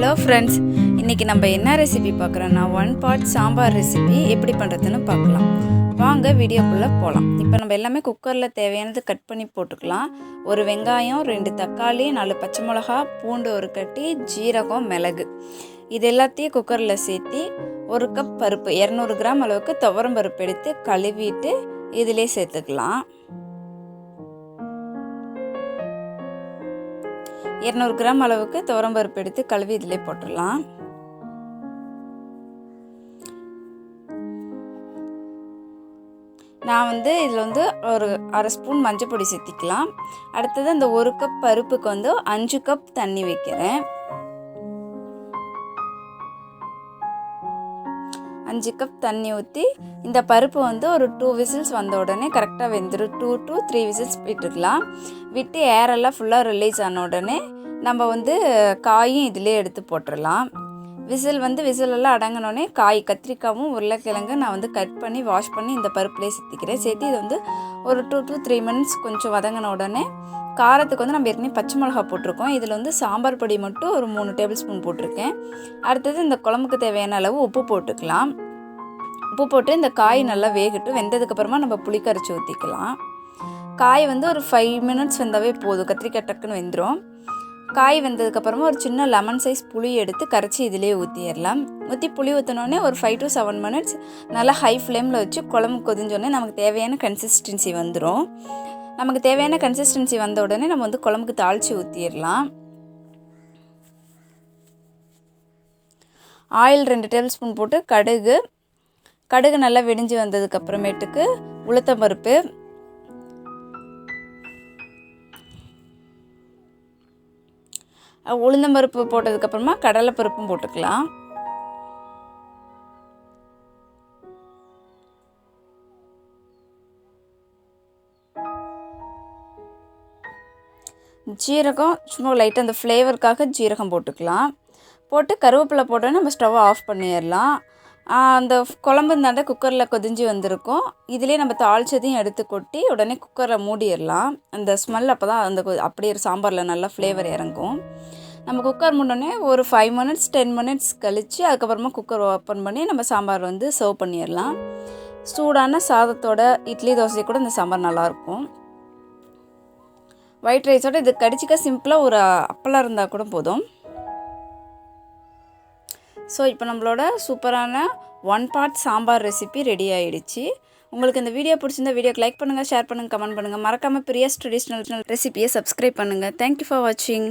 Hello friends, இன்றைக்கி நம்ம என்ன ரெசிபி பார்க்குறோன்னா ஒன் பாட் சாம்பார் ரெசிபி எப்படி பண்ணுறதுன்னு பார்க்கலாம். வாங்க வீடியோக்குள்ளே போகலாம். இப்போ நம்ம எல்லாமே குக்கரில் தேவையானது கட் பண்ணி போட்டுக்கலாம். ஒரு வெங்காயம், 2 தக்காளி, 4 பச்சை மிளகா, பூண்டு ஒரு கட்டி, ஜீரகம், மிளகு இது எல்லாத்தையும் குக்கரில் சேர்த்து 1 கப் பருப்பு 200 கிராம் அளவுக்கு துவரம் பருப்பு எடுத்து கழுவிட்டு இதிலே சேர்த்துக்கலாம். 200 கிராம் அளவுக்கு துவரம் பருப்பு எடுத்து கழுவி இதிலே போட்டுடலாம். நான் இதில் ஒரு அரை ஸ்பூன் மஞ்சள் பொடி சேர்த்திக்கலாம். அடுத்தது அந்த 1 கப் பருப்புக்கு 5 கப் தண்ணி வைக்கிறேன். 5 கப் தண்ணி ஊற்றி இந்த பருப்பு ஒரு 2 விசில்ஸ் வந்த உடனே கரெக்டாக வெந்துடும். 2 to 3 விசில்ஸ் விட்டுக்கலாம். விட்டு ஏரெல்லாம் ஃபுல்லாக ரிலீஸ் ஆன உடனே நம்ம காயும் இதிலே எடுத்து போட்டுடலாம். விசிலெல்லாம் அடங்கினோடனே காய், கத்திரிக்காயும் உருளைக்கிழங்கு நான் கட் பண்ணி வாஷ் பண்ணி இந்த பருப்புலேயே சேர்த்திக்கிறேன். சேர்த்து இது ஒரு 2 to 3 மினிட்ஸ் கொஞ்சம் வதங்கின உடனே காரத்துக்கு நம்ம ஏற்கனவே பச்சை மிளகா போட்டிருக்கோம். இதில் சாம்பார் பொடி மட்டும் ஒரு 3 டேபிள் ஸ்பூன் போட்டிருக்கேன். அடுத்தது இந்த குழம்புக்கு தேவையான அளவு உப்பு போட்டுக்கலாம். உப்பு போட்டு இந்த காய் நல்லா வேகட்டும். வெந்ததுக்கப்புறமா நம்ம புளி கரைச்சி ஊற்றிக்கலாம். காய் ஒரு 5 மினிட்ஸ் வெந்தாவே போதும். கத்திரிக்காய் டக்குன்னு வெந்துடும். காய் வெந்ததுக்கப்புறமா ஒரு சின்ன லெமன் சைஸ் புளி எடுத்து கரைச்சி இதிலே ஊற்றிடலாம். ஊற்றி புளி ஊற்றினோடனே ஒரு 5 to 7 மினிட்ஸ் நல்லா ஹை ஃப்ளேமில் வச்சு குழம்பு கொதிஞ்சோடனே நமக்கு தேவையான கன்சிஸ்டன்சி வந்துடும். நமக்கு தேவையான கன்சிஸ்டன்சி வந்த உடனே நம்ம குழம்புக்கு தாளித்து ஊற்றிடலாம். ஆயில் 2 டேபிள் ஸ்பூன் போட்டு கடுகு நல்லா வெடிஞ்சு வந்ததுக்கப்புறமேட்டுக்கு உளுத்தம்பருப்பு, உளுந்தம்பருப்பு போட்டதுக்கப்புறமா கடலைப்பருப்பும் போட்டுக்கலாம். ஜீரகம் சும்மா லைட்டாக அந்த ஃப்ளேவருக்காக ஜீரகம் போட்டுக்கலாம். போட்டு கருவேப்பிலை போட்டோன்னே நம்ம ஸ்டவ்வை ஆஃப் பண்ணிடலாம். அந்த குழம்பு குக்கரில் கொதிஞ்சு வந்திருக்கும். இதிலே நம்ம தாளிச்சதையும் எடுத்து கொட்டி உடனே குக்கரில் மூடிடலாம். அந்த ஸ்மெல் அப்போ தான் அப்படியே சாம்பாரில் நல்லா ஃப்ளேவர் இறங்கும். நம்ம குக்கர் மூடனே ஒரு 5 மினிட்ஸ் 10 மினிட்ஸ் கழித்து அதுக்கப்புறமா குக்கர் ஓப்பன் பண்ணி நம்ம சாம்பார் சர்வ் பண்ணிடலாம். சூடான சாதத்தோட இட்லி தோசை கூட இந்த சாம்பார் நல்லாயிருக்கும். ஒயிட் ரைஸோடு இது கடிச்சிக்க சிம்பிளாக ஒரு அப்பளம் இருந்தால் கூட போதும். ஸோ இப்போ நம்மளோட சூப்பரான 1 பாட் சாம்பார் ரெசிபி ரெடி ஆகிடுச்சு. உங்களுக்கு இந்த வீடியோ பிடிச்சிருந்தா வீடியோக்கு லைக் பண்ணுங்கள், ஷேர் பண்ணுங்கள், கமெண்ட் பண்ணுங்கள். மறக்காமல் பிரியாஸ் ட்ரெடிஷ்னல் ரெசிபியை சப்ஸ்கிரைப் பண்ணுங்கள். தேங்க்யூ ஃபார் வாட்சிங்.